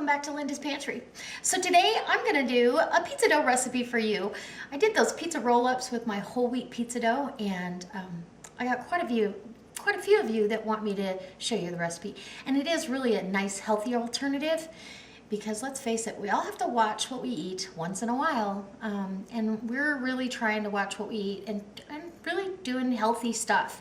welcome back to Linda's Pantry. So today I'm going to do a pizza dough recipe for you. I did those pizza roll-ups with my whole wheat pizza dough, and I got quite a few of you that want me to show you the recipe. And it is really a nice, healthy alternative because let's face it, we all have to watch what we eat once in a while. And we're really trying to watch what we eat and really doing healthy stuff.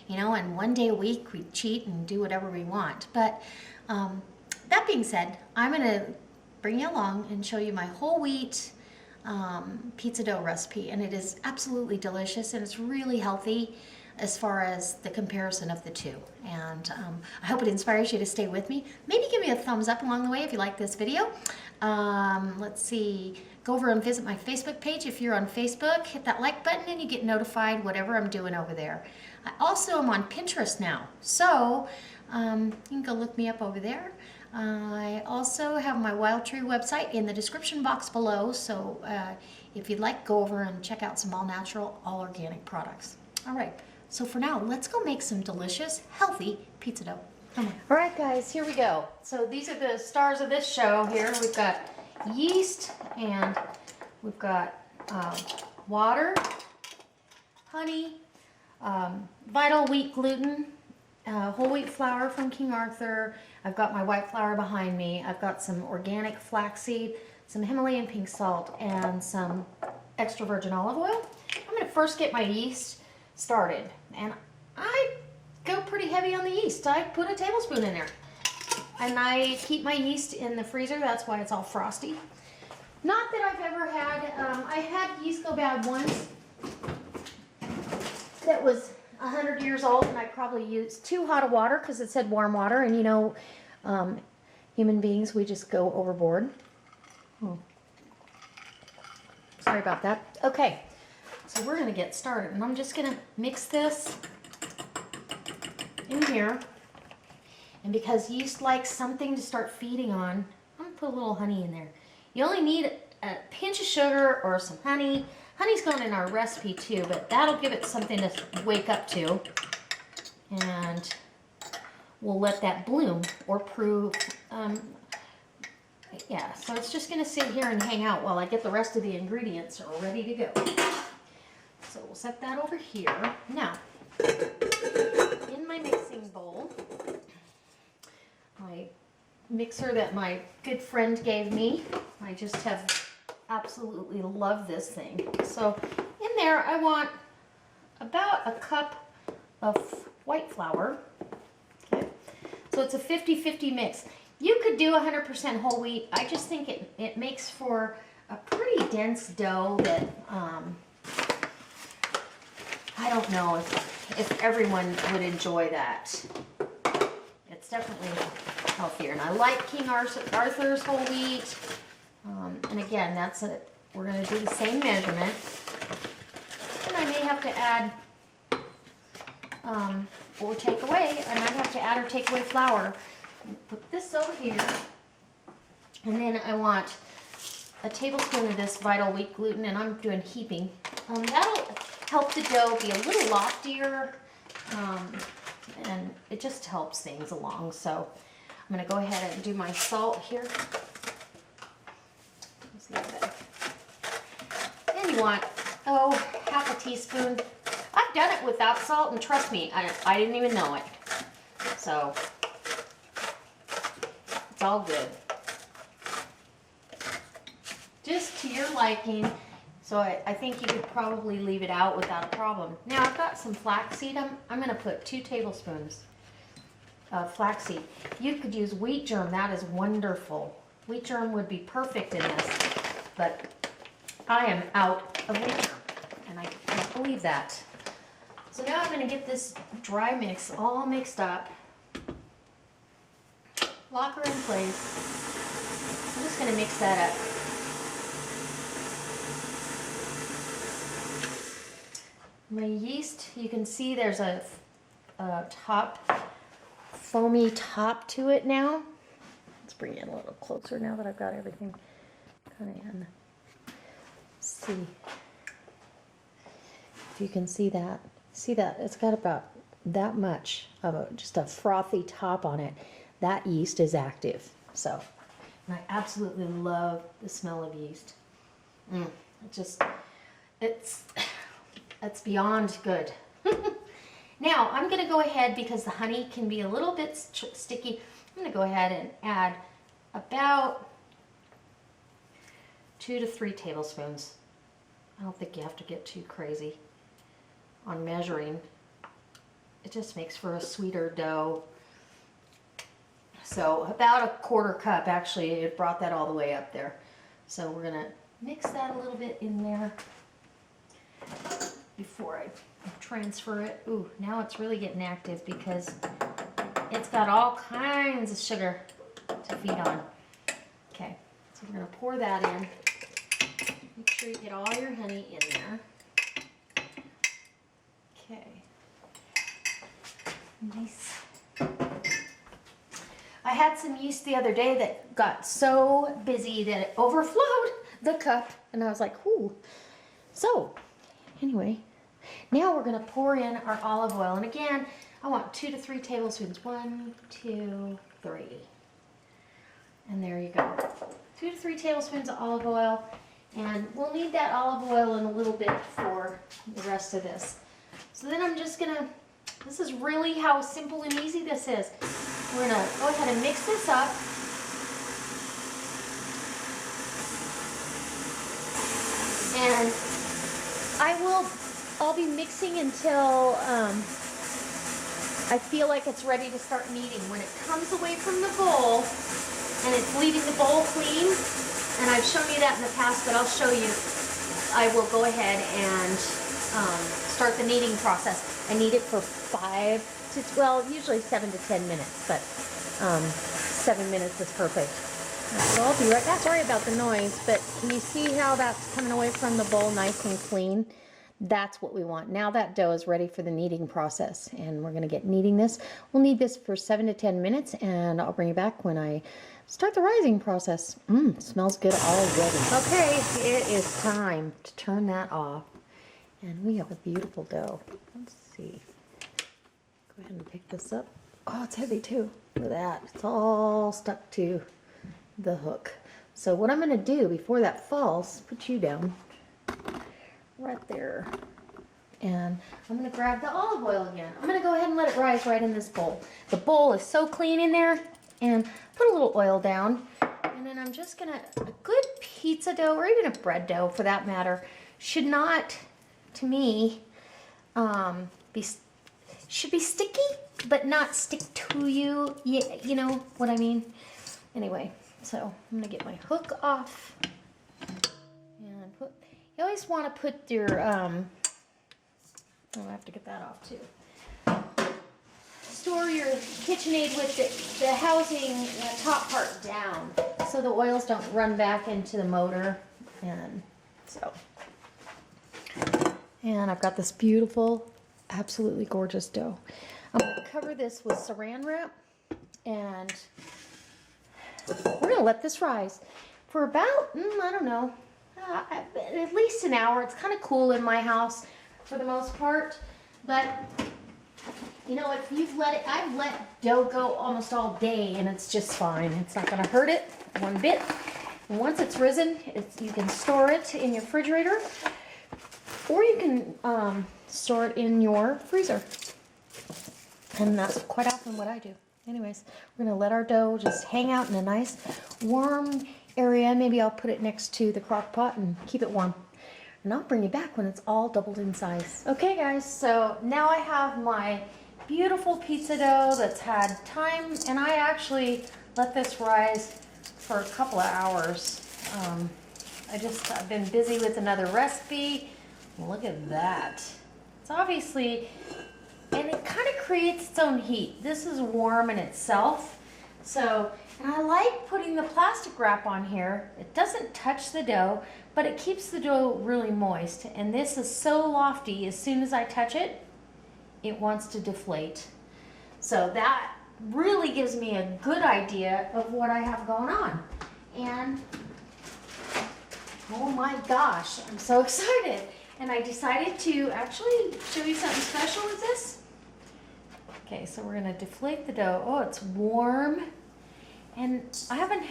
You know, and one day a week we cheat and do whatever we want. But that being said, I'm going to bring you along and show you my whole wheat pizza dough recipe. And it is absolutely delicious, and it's really healthy as far as the comparison of the two. And I hope it inspires you to stay with me. Maybe give me a thumbs up along the way if you like this video. Let's see, go over and visit my Facebook page. If you're on Facebook, hit that like button and you get notified whatever I'm doing over there. I also am on Pinterest now, so you can go look me up over there. I also have my Wild Tree website in the description box below, so if you'd like, go over and check out some all natural, all organic products. All right, so for now, let's go make some delicious, healthy pizza dough. Come on. All right, guys, here we go. So these are the stars of this show here. We've got yeast, and we've got water, honey, vital wheat gluten, whole wheat flour from King Arthur. I've got my white flour behind me. I've got some organic flaxseed, some Himalayan pink salt, and some extra virgin olive oil. I'm going to first get my yeast started, and I go pretty heavy on the yeast. I put a tablespoon in there, and I keep my yeast in the freezer. That's why it's all frosty. Not that I've ever had, I had yeast go bad once that was 100 years old, and I probably used too hot of water because it said warm water, and you know, human beings, we just go overboard. Sorry about that. Okay, so we're going to get started, and I'm just going to mix this in here, and because yeast likes something to start feeding on, I'm going to put a little honey in there. You only need a pinch of sugar or some honey. Honey's going in our recipe too, but that'll give it something to wake up to. And we'll let that bloom or prove, yeah, so it's just going to sit here and hang out while I get the rest of the ingredients are ready to go. So we'll set that over here. Now, in my mixing bowl, my mixer that my good friend gave me, I just have absolutely love this thing. So in there I want about a cup of white flour. Okay. So it's a 50-50 mix. You could do 100% whole wheat. I just think it makes for a pretty dense dough that I don't know if everyone would enjoy that. It's definitely healthier. And I like King Arthur's whole wheat. And again, that's it. We're going to do the same measurement. And I may have to add or take away. I might have to add or take away flour. Put this over here. And then I want a tablespoon of this vital wheat gluten, and I'm doing heaping. That'll help the dough be a little loftier, and it just helps things along. So I'm going to go ahead and do my salt here. And you want, half a teaspoon. I've done it without salt, and trust me, I didn't even know it. So it's all good. Just to your liking. So I think you could probably leave it out without a problem. Now I've got some flaxseed. I'm going to put 2 tablespoons of flaxseed. You could use wheat germ. That is wonderful. Wheat germ would be perfect in this, but I am out of wheat germ, and I can't believe that. So now I'm going to get this dry mix all mixed up, lock her in place. I'm just going to mix that up. My yeast, you can see there's a foamy top to it now. Let's bring it a little closer now that I've got everything kind of in. See if you can see that. See that? It's got about that much of just a frothy top on it. That yeast is active. So And I absolutely love the smell of yeast. It's beyond good. Now I'm gonna go ahead, because the honey can be a little bit sticky, I'm gonna go ahead and add about 2 to 3 tablespoons. I don't think you have to get too crazy on measuring. It just makes for a sweeter dough. So about a 1/4 cup, actually, it brought that all the way up there. So we're gonna mix that a little bit in there before I transfer it. Ooh, now it's really getting active because it's got all kinds of sugar to feed on. Okay, so we're gonna pour that in. Make sure you get all your honey in there. Okay. Nice. I had some yeast the other day that got so busy that it overflowed the cup, and I was like, ooh. So, anyway, now we're gonna pour in our olive oil, and again, I want 2 to 3 tablespoons. 1, 2, 3. And there you go. 2 to 3 tablespoons of olive oil, and we'll need that olive oil in a little bit for the rest of this. So then I'm just gonna, this is really how simple and easy this is. We're gonna go ahead and mix this up. And I'll be mixing until I feel like it's ready to start kneading. When it comes away from the bowl and it's leaving the bowl clean, and I've shown you that in the past, but I'll show you, I will go ahead and start the kneading process. I knead it for 5 to, well, usually 7 to 10 minutes, but 7 minutes is perfect. So I'll be right back. Sorry about the noise, but can you see how that's coming away from the bowl nice and clean? That's what we want. Now that dough is ready for the kneading process, and we're gonna get kneading this. We'll knead this for 7 to 10 minutes, and I'll bring you back when I start the rising process. Smells good already. Okay, it is time to turn that off, and we have a beautiful dough. Let's see. Go ahead and pick this up. Oh, it's heavy too. Look at that. It's all stuck to the hook. So what I'm going to do before that falls, put you down right there. And I'm going to grab the olive oil again. I'm going to go ahead and let it rise right in this bowl. The bowl is so clean in there. And put a little oil down. And then I'm just going to, a good pizza dough, or even a bread dough for that matter, should not, to me, should be sticky, but not stick to you. You know what I mean? Anyway, so I'm gonna get my hook off, and you always want to put your, oh, I have to get that off too. Store your KitchenAid with the housing, the top part down, so the oils don't run back into the motor, and so. And I've got this beautiful, absolutely gorgeous dough. I'm going to cover this with saran wrap, and we're going to let this rise for about, I don't know, at least an hour. It's kind of cool in my house for the most part, but you know, if you've let it, I've let dough go almost all day, and it's just fine. It's not going to hurt it one bit. And once it's risen, you can store it in your refrigerator, or you can store it in your freezer. And that's quite often what I do. Anyways, we're going to let our dough just hang out in a nice warm area. Maybe I'll put it next to the crock pot and keep it warm. And I'll bring you back when it's all doubled in size. Okay guys, so now I have my beautiful pizza dough that's had time, and I actually let this rise for a couple of hours. I've been busy with another recipe. Look at that. It's obviously, and it kind of creates its own heat. This is warm in itself. So, and I like putting the plastic wrap on here. It doesn't touch the dough, but it keeps the dough really moist. And this is so lofty, as soon as I touch it, it wants to deflate. So that really gives me a good idea of what I have going on. And oh my gosh, I'm so excited. And I decided to actually show you something special with this. Okay, so we're gonna deflate the dough. Oh, it's warm. And I haven't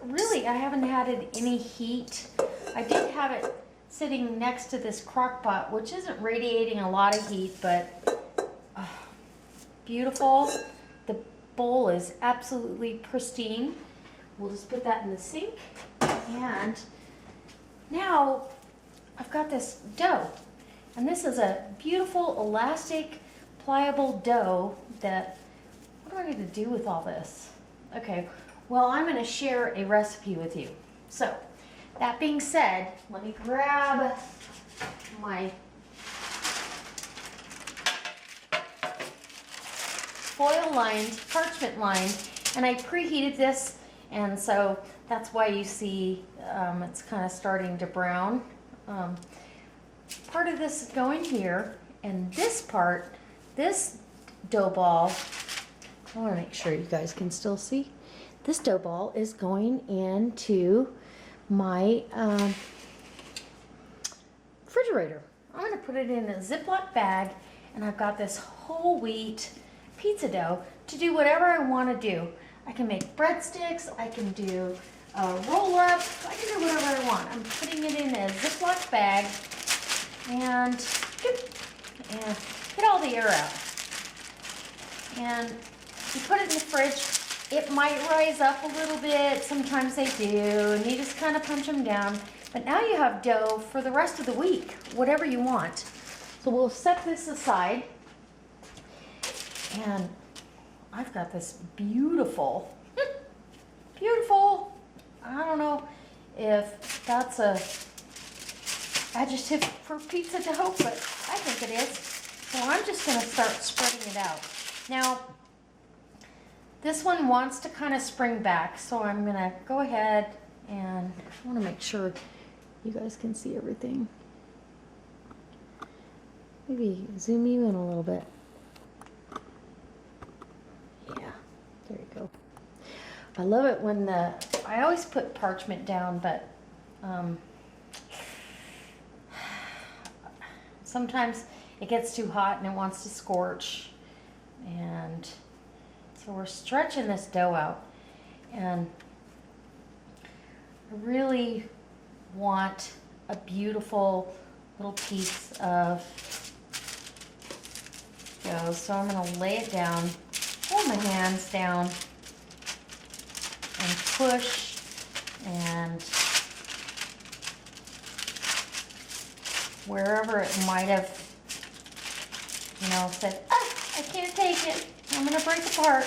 really, I haven't added any heat. I did have it sitting next to this crock pot, which isn't radiating a lot of heat, but beautiful. The bowl is absolutely pristine. We'll just put that in the sink. And now I've got this dough. And this is a beautiful, elastic, pliable dough that, what do I need to do with all this? Okay, well, I'm going to share a recipe with you. So, that being said, let me grab my foil-lined, parchment-lined, and I preheated this, and so that's why you see it's kind of starting to brown. Part of this is going here, and this part, this dough ball, I want to make sure you guys can still see. This dough ball is going into my refrigerator. I'm going to put it in a Ziploc bag, and I've got this whole wheat pizza dough to do whatever I want to do. I can make breadsticks, I can do a roll-up, I can do whatever I want. I'm putting it in a Ziploc bag and get all the air out. And you put it in the fridge. It might rise up a little bit, sometimes they do, and you just kind of punch them down. But now you have dough for the rest of the week, whatever you want. So we'll set this aside. And I've got this beautiful, beautiful, I don't know if that's a adjective for pizza dough, but I think it is. So I'm just going to start spreading it out. Now, this one wants to kind of spring back, so I'm going to go ahead and I want to make sure you guys can see everything. Maybe zoom you in a little bit. Yeah, there you go. I love it when I always put parchment down, but sometimes it gets too hot and it wants to scorch. And so we're stretching this dough out, and I really want a beautiful little piece of dough. So I'm going to lay it down, hold my hands down, and push, and wherever it might have, said, I can't take it, I'm going to break apart.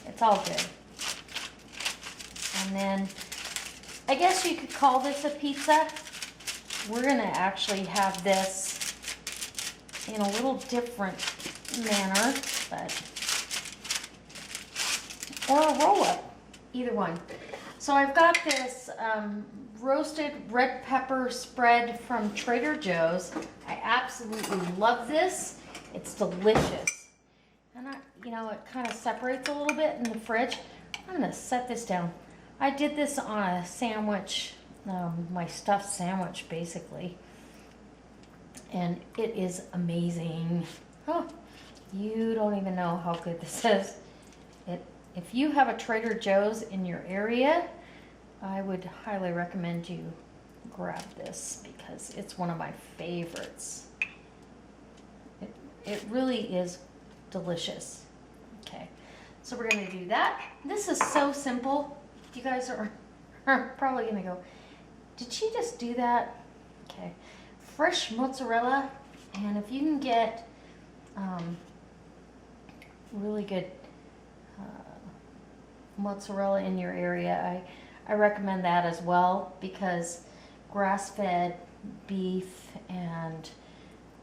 It's all good. And then, I guess you could call this a pizza. We're going to actually have this in a little different manner, but, or a roll-up, either one. So I've got this roasted red pepper spread from Trader Joe's. I absolutely love this. It's delicious. And it kind of separates a little bit in the fridge. I'm going to set this down. I did this on a sandwich, my stuffed sandwich basically. And it is amazing. Oh, you don't even know how good this is. If you have a Trader Joe's in your area, I would highly recommend you grab this because it's one of my favorites. It really is delicious. Okay, so we're going to do that. This is so simple. You guys are probably going to go, did she just do that? Okay, fresh mozzarella, and if you can get really good mozzarella in your area, I recommend that as well, because grass-fed beef and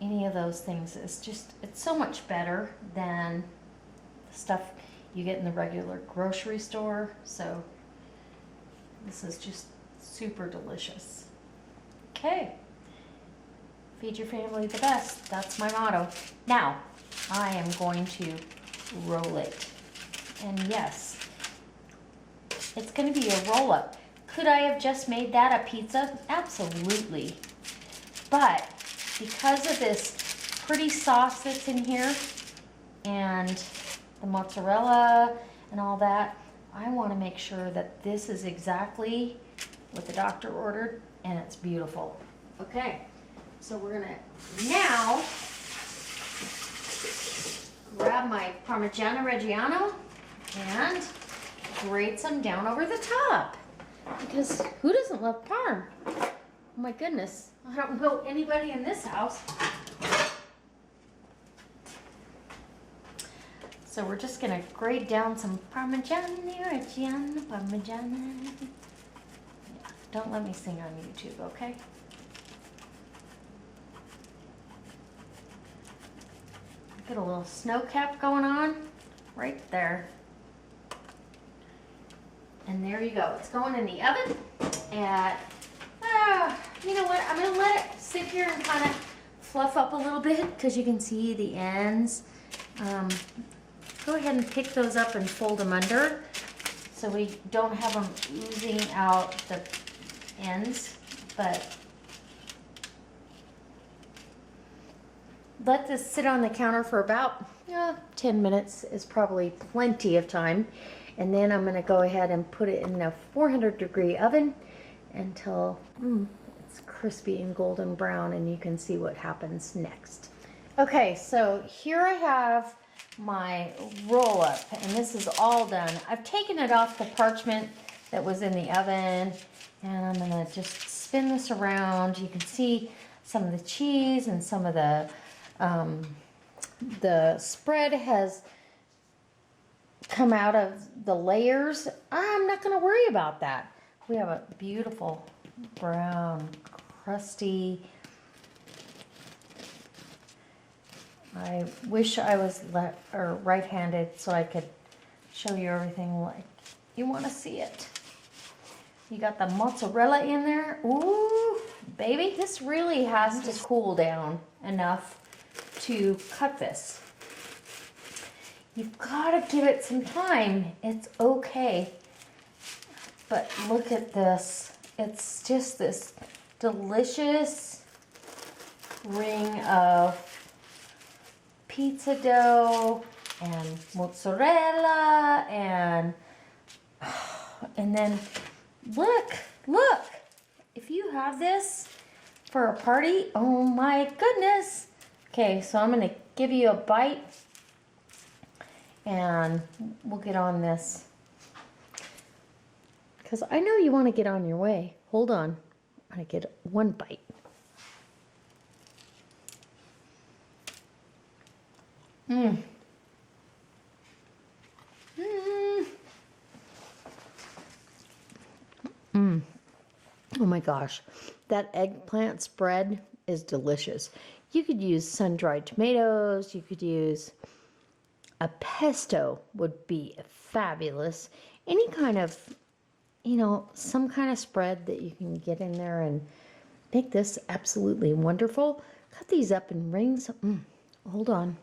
any of those things is just, it's so much better than the stuff you get in the regular grocery store. So this is just super delicious. Okay, feed your family the best. That's my motto. Now I am going to roll it, and yes, it's going to be a roll-up. Could I have just made that a pizza? Absolutely. But because of this pretty sauce that's in here and the the mozzarella and all that. I want to make sure that this is exactly what the doctor ordered, and it's beautiful. Okay, so we're gonna now grab my Parmigiano Reggiano and grate some down over the top. Because who doesn't love parm? Oh my goodness, I don't know anybody in this house. So we're just gonna grate down some Parmigiano Reggiano, Parmigiano. Yeah, don't let me sing on YouTube, okay? Get a little snow cap going on right there. And there you go. It's going in the oven at, you know what? I'm gonna let it sit here and kind of fluff up a little bit because you can see the ends. Go ahead and pick those up and fold them under so we don't have them oozing out the ends, but let this sit on the counter for about 10 minutes is probably plenty of time. And then I'm gonna go ahead and put it in a 400-degree oven until it's crispy and golden brown, and you can see what happens next. Okay, so here I have my roll up, and this is all done. I've taken it off the parchment that was in the oven, and I'm gonna just spin this around. You can see some of the cheese and some of the spread has come out of the layers. I'm not going to worry about that. We have a beautiful brown, crusty. I wish I was right-handed so I could show you everything like you want to see it. You got the mozzarella in there. Ooh, baby, this really has to cool down enough to cut this. You've got to give it some time. It's okay. But look at this. It's just this delicious ring of pizza dough and mozzarella and then look. If you have this for a party, oh my goodness. Okay, so I'm going to give you a bite. And we'll get on this. Because I know you want to get on your way. Hold on. I get one bite. Oh my gosh. That eggplant spread is delicious. You could use sun-dried tomatoes. You could use a pesto would be fabulous. Any kind of, some kind of spread that you can get in there and make this absolutely wonderful. Cut these up in rings. Hold on.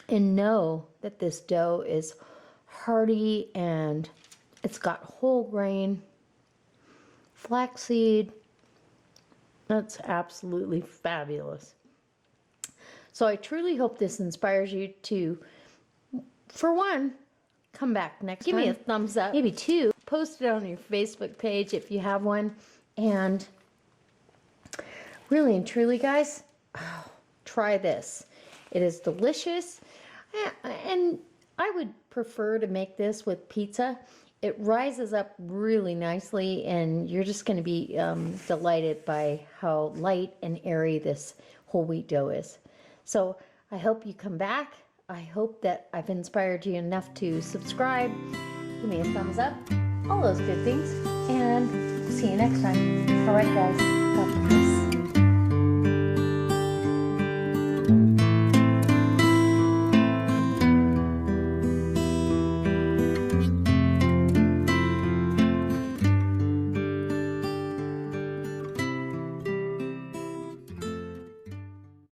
And know that this dough is hearty and it's got whole grain, flaxseed. That's absolutely fabulous. So I truly hope this inspires you to, for one, come back next time. Give me a thumbs up. Maybe two. Post it on your Facebook page if you have one. And really and truly, guys, try this. It is delicious. And I would prefer to make this with pizza. It rises up really nicely, and you're just going to be delighted by how light and airy this whole wheat dough is. So I hope you come back. I hope that I've inspired you enough to subscribe, give me a thumbs up, all those good things, and see you next time. All right, guys, God bless.